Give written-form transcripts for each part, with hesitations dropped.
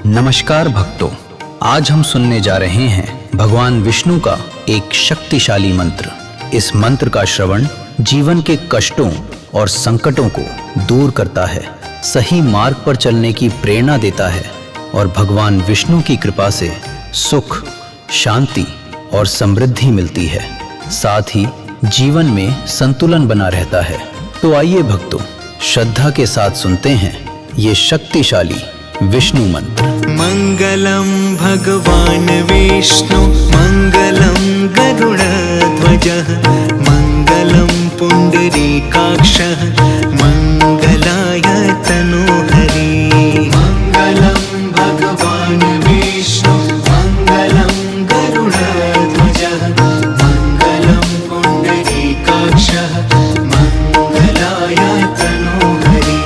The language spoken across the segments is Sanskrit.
नमस्कार भक्तों, आज हम सुनने जा रहे हैं भगवान विष्णु का एक शक्तिशाली मंत्र। इस मंत्र का श्रवण जीवन के कष्टों और संकटों को दूर करता है, सही मार्ग पर चलने की प्रेरणा देता है और भगवान विष्णु की कृपा से सुख, शांति और समृद्धि मिलती है। साथ ही जीवन में संतुलन बना रहता है। तो आइए भक्तों, श्रद्धा के साथ सुनते हैं ये शक्तिशाली विष्णु मंत्र। मंगलम भगवान विष्णु, मंगलम गरुड़ध्वजः, मंगलम पुंडरीकाक्षः, मंगलाय तनोहरि। मंगलम भगवान विष्णु, मंगलम गरुड़ध्वजः, मंगलम पुंडरीकाक्षः, मंगलाय तनोहरि।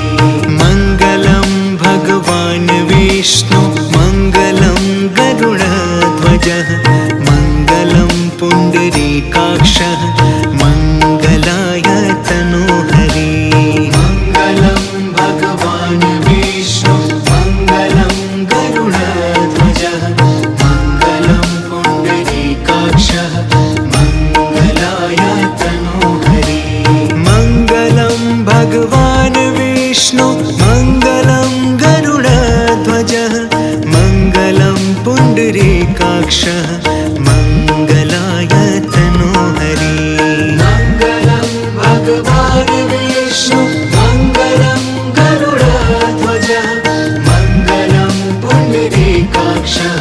मंगलम भगवान विष्णु, मंगलम गरुड़ध्वजः, मंगलम पुंडरीकाक्षः, मंगलाय तनोहरि। मंगलम भगवान विष्णु, मंगलम गरुड़ध्वजः, मंगलम पुंडरीकाक्षः, मंगलाय तनोहरि। मंगलम भगवान विष्णु, मंगलम गरुड़ध्वजः, मंगलम पुंडरीकाक्षः, मंगलाय तनोहरि। मंगलम भगवान विष्णु, मंगलम गरुड़ध्वजः, मंगलम पुंडरीकाक्षः,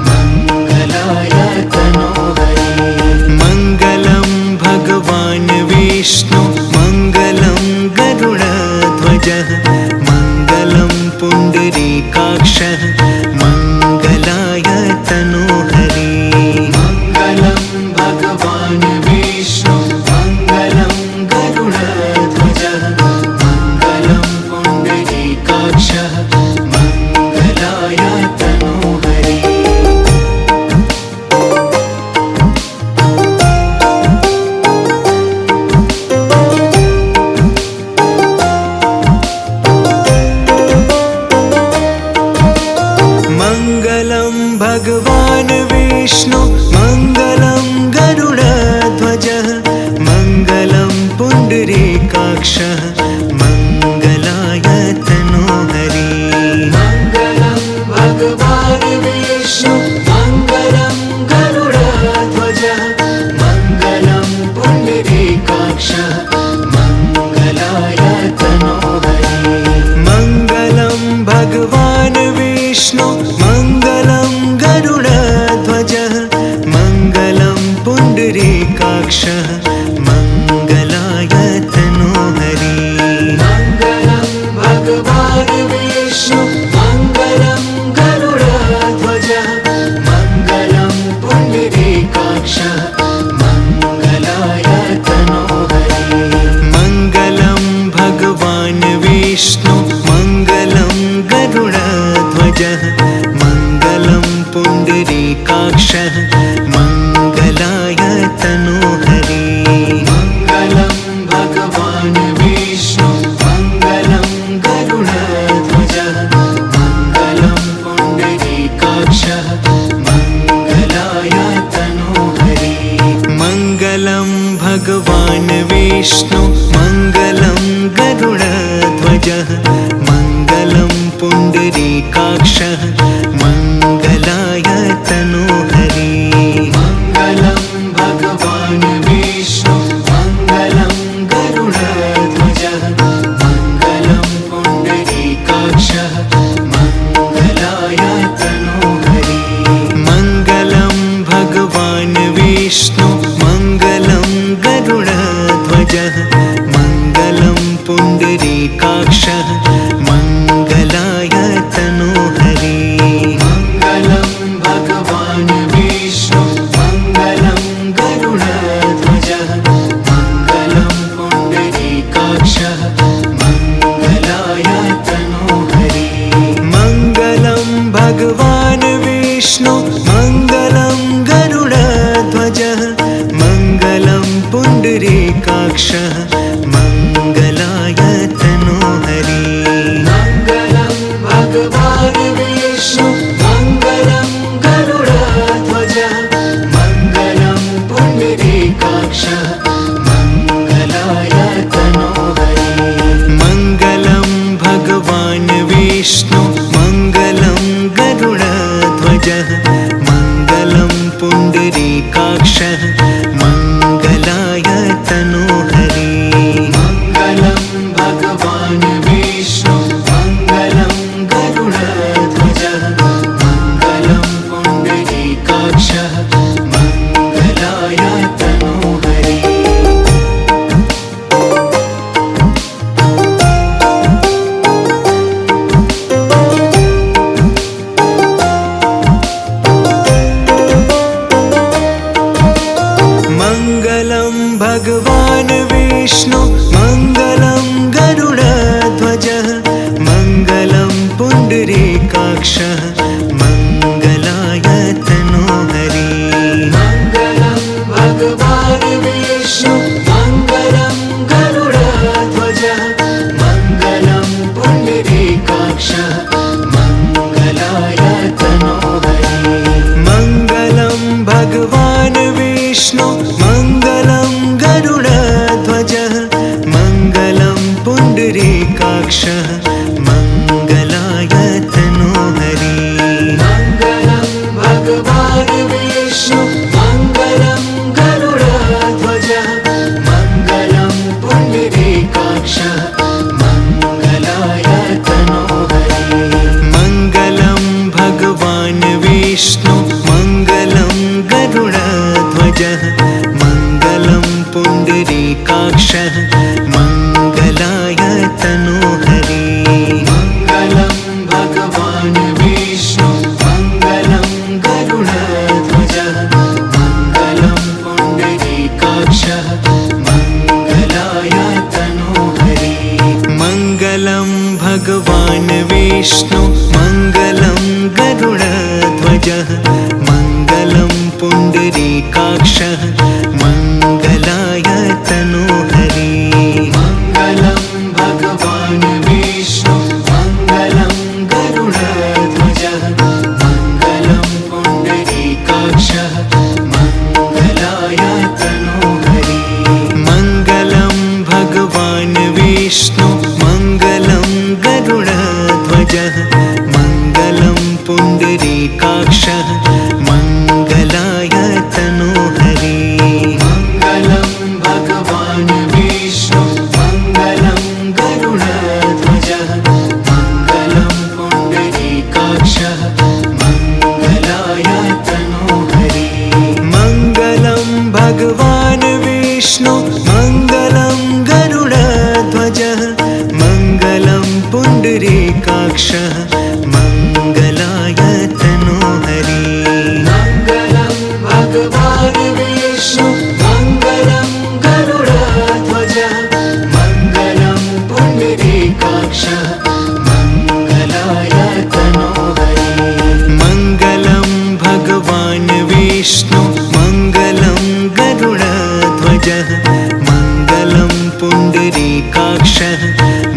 मंगलाय तनोहरि। मंगलम भगवान विष्णु, मंगलम गरुड़ध्वजः, मंगलम पुंडरीकाक्षः, मंगलाय तनोहरि। मंगलम भगवान विष्णु, मंगलम गरुड़ध्वजः, मंगलम पुंडरीकाक्षः, मंगलाय तनोहरि। मंगलम भगवान विष्णु, मंगलम गरुड़ध्वजः, मंगलम पुंडरीकाक्षः, मंगलाय तनोहरि। मंगलम भगवान विष्णु, मंगलम गरुड़ध्वजः, मंगलम पुंडरीकाक्षः, मंगलाय तनोहरि। मंगलम भगवान विष्णु, मंगलम गरुड़ध्वजः, मंगलम पुंडरीकाक्षः, मंगलाय तनोहरि। मंगलम भगवान विष्णु, मंगलम गरुड़ध्वजः, मंगलम पुंडरीकाक्षः, मंगलाय तनोहरि। मंगलम भगवान विष्णु, मंगलम गरुड़ध्वजः, मंगलम पुंडरीकाक्षः, मंगलाय तनोहरि। मंगलम भगवान विष्णु, मंगलम गरुड़ध्वजः, मंगलम पुंडरीकाक्षः, मंगलाय तनोहरि। मंगलम भगवान विष्णु, मंगलम गरुड़ध्वजः, मंगलम पुंडरीकाक्षः, मंगलाय तनोहरि। गरुडध्वजः मङ्गलं पुण्डरीकाक्षः मङ्गलाय तनोहरि मङ्गलं भगवान् विष्णु मङ्गलं गरुडध्वजः मङ्गलं पुण्डरीकाक्षः मङ्गलाय तनोहरि मङ्गलं भगवान् विष्णु मङ्गलं गरुडध्वजः मङ्गलं पुण्डरीकाक्षः मङ्गलाय तनोहरि मङ्गलं भगवान् विष्णु मङ्गलं गरुडध्वजः मङ्गलं पुण्डरीकाक्षः मङ्गलाय तनोहरि मङ्गलं भगवान् विष्णु मङ्गलं गरुडध्वजः मङ्गलं पुण्डरीकाक्षः मङ्गलाय तनोहरि मङ्गलं भगवान् विष्णु मङ्गलं गरुडध्वजः मङ्गलं पुण्डरीकाक्षः मङ्गलाय तनोहरि मङ्गलं भगवान् विष्णु मङ्गलं गरुडध्वजः मङ्गलं पुण्डरीकाक्षः मङ्गलाय तनोहरि मङ्गलं भगवान् विष्णु मङ्गलं गरुडध्वजः मङ्गलं पुण्डरीकाक्षः मङ्गलाय तनोहरि मङ्गलं भगवान् विष्णु मङ्गलं गरुडध्वजः मङ्गलं पुण्डरीकाक्षः मङ्गलाय तनोहरि मङ्गलं भगवान् विष्णु मङ्गलं गरुडध्वजः मङ्गलं पुण्डरीकाक्षः मङ्गलाय तनोहरि मङ्गलं भगवान् विष्णु मङ्गलं गरुडध्वजः मङ्गलं पुण्डरीकाक्षः मङ्गलाय तनोहरि मङ्गलं भगवान् विष्णु मङ्गलं गरुडध्वजः मङ्गलं पुण्डरीकाक्षः मङ्गलाय तनोहरि मङ्गलं भगवान् विष्णु मङ्गलं गरुडध्वजः मङ्गलं पुण्डरीकाक्षः मङ्गलाय तनोहरि मङ्गलं भगवान् विष्णु मङ्गलं गरुडध्वजः मङ्गलं पुण्डरीकाक्षः मङ्गलाय तनोहरि मङ्गलं भगवान् विष्णु मङ्गलं गरुडध्वजः मङ्गलं पुण्डरीकाक्षः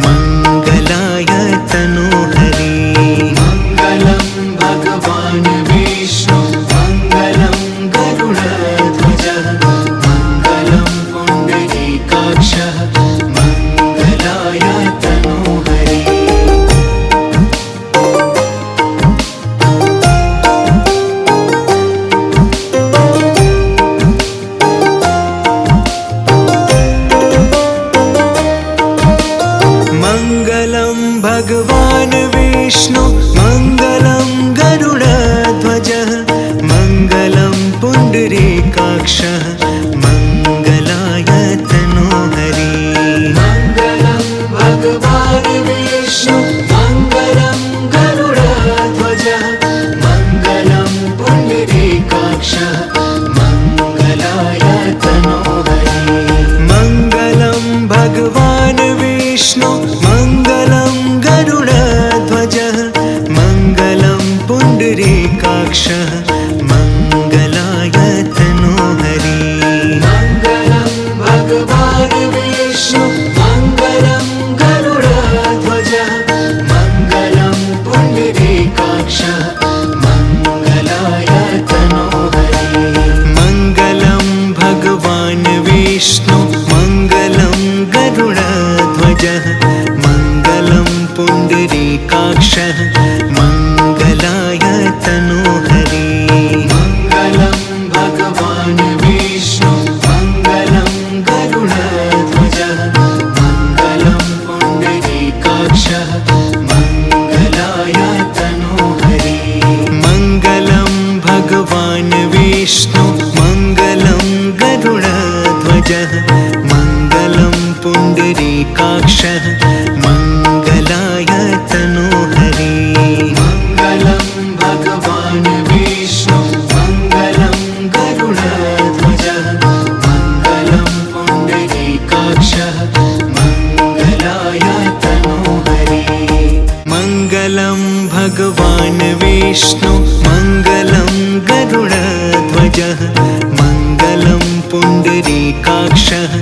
मङ्गलाय तनोहरि मङ्गलं भगवान् विष्णु मङ्गलं गरुडध्वजः मङ्गलं पुण्डरीकाक्षः मङ्गलाय तनोहरि मङ्गलं भगवान् विष्णु मङ्गलं गरुडध्वजः मङ्गलं पुण्डरीकाक्षः मङ्गलाय तनोहरि मङ्गलं भगवान् विष्णु मङ्गलं गरुडध्वजः मङ्गलं पुण्डरीकाक्षः मङ्गलाय तनोहरि मङ्गलं भगवान् विष्णु मङ्गलं गरुडध्वजः मङ्गलं पुण्डरीकाक्षः मङ्गलाय तनोहरि मङ्गलं भगवान् विष्णु मङ्गलं गरुडध्वजः मङ्गलं पुण्डरीकाक्षः विष्णु मङ्गलं गरुडध्वजः मङ्गलं पुण्डरीकाक्षः मङ्गलाय तनोहरि मङ्गलं भगवान् विष्णु मङ्गलं गरुडध्वजः मङ्गलं पुण्डरीकाक्षः मङ्गलाय तनोहरि मङ्गलं भगवान् विष्णु मङ्गलं गरुडध्वजः मङ्गलं पुण्डरीकाक्षः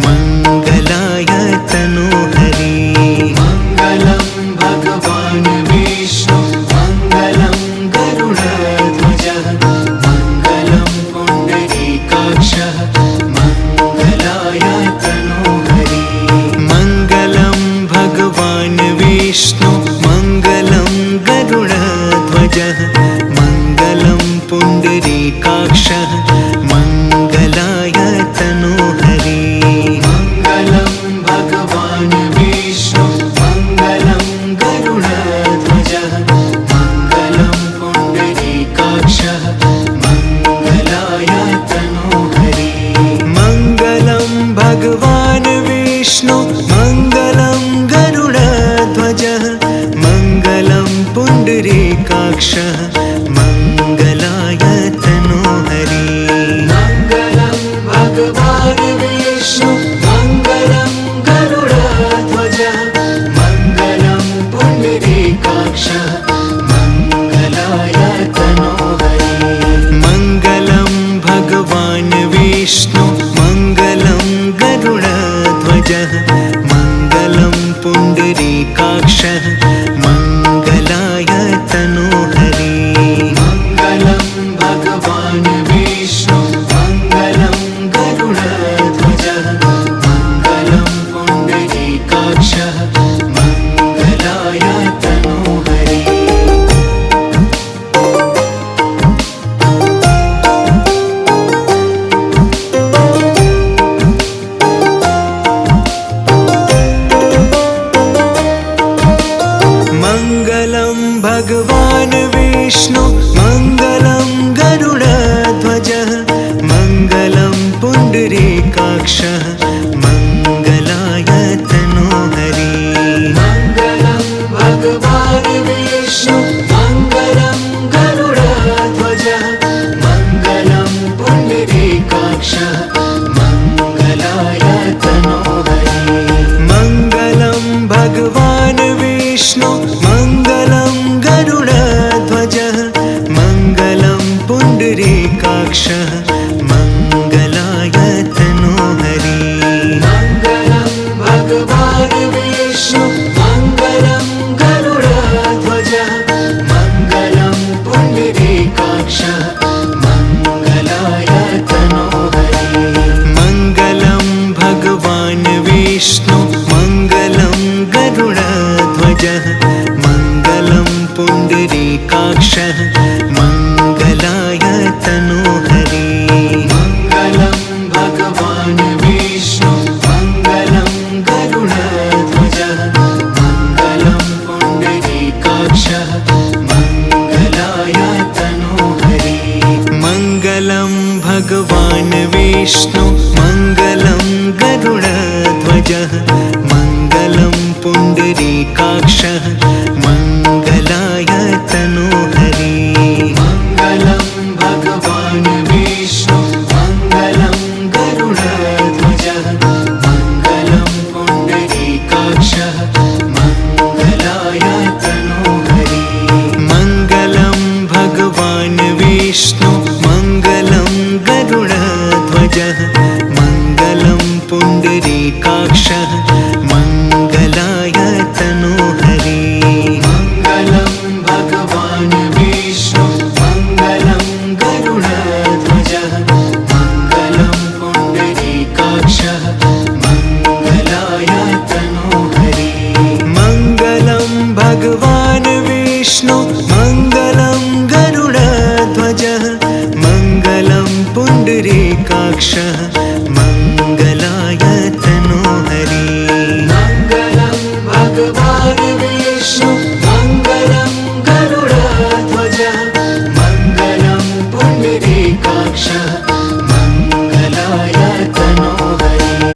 मङ्गलाय तनोहरि मङ्गलं भगवान् विष्णु मङ्गलं गरुडध्वजः मङ्गलं पुण्डरीकाक्षः मङ्गलाय तनोहरि मङ्गलं भगवान् विष्णु मङ्गलं गरुडध्वजः मङ्गलं पुण्डरीकाक्षः मङ्गलाय तनोहरि मङ्गलं भगवान् विष्णु मङ्गलं गरुडध्वजः मङ्गलं पुण्डरीकाक्षः मङ्गलाय तनोहरि मङ्गलं भगवान् विष्णु मङ्गलं गरुडध्वजः मङ्गलं पुण्डरीकाक्षः मङ्गलाय तनोहरि मङ्गलं भगवान् विष्णु मङ्गलं गरुडध्वजः मङ्गलं पुण्डरीकाक्षः मङ्गलाय तनोहरि मङ्गलं भगवान् विष्णु मङ्गलं गरुडध्वजः मङ्गलं पुण्डरीकाक्षः मङ्गलाय तनोहरि मङ्गलं भगवान् विष्णु मङ्गलं गरुडध्वजः मङ्गलं पुण्डरीकाक्षः मङ्गलाय तनोहरि मङ्गलं भगवान् विष्णु मङ्गलं गरुडध्वजः मङ्गलं पुण्डरीकाक्षः मङ्गलाय तनोहरि मङ्गलं भगवान् विष्णु मङ्गलं गरुडध्वजः मङ्गलं पुण्डरीकाक्षः मङ्गलाय तनोहरि मङ्गलं भगवान् विष्णु मङ्गलं गरुडध्वजः मङ्गलं पुण्डरीकाक्षः मङ्गलाय तनोहरि मङ्गलं भगवान् विष्णु मङ्गलं गरुडध्वजः मङ्गलं पुण्डरीकाक्षः मङ्गलाय तनोहरि मङ्गलं भगवान् विष्णु मङ्गलं गरुडध्वजः मङ्गलं पुण्डरीकाक्षः मङ्गलाय तनोहरि मङ्गलं भगवान् विष्णु मङ्गलं गरुडध्वजः मङ्गलं पुण्डरीकाक्षः मङ्गलाय तनोहरि मङ्गलं भगवान् विष्णु मङ्गलं गरुडध्वजः मङ्गलं पुण्डरीकाक्षः मङ्गलाय तनोहरि मङ्गलं भगवान् विष्णु मङ्गलं गरुडध्वजः मङ्गलं पुण्डरीकाक्षः मङ्गलाय तनोहरि मङ्गलं भगवान् विष्णु मङ्गलं गरुडध्वजः मङ्गलं पुण्डरीकाक्षः मङ्गलाय तनोहरि मङ्गलं भगवान् विष्णु मङ्गलं गरुडध्वजः मङ्गलं पुण्डरीकाक्षः मङ्गलाय तनोहरि मङ्गलं भगवान् विष्णु मङ्गलं गरुडध्वजः मङ्गलं पुण्डरीकाक्षः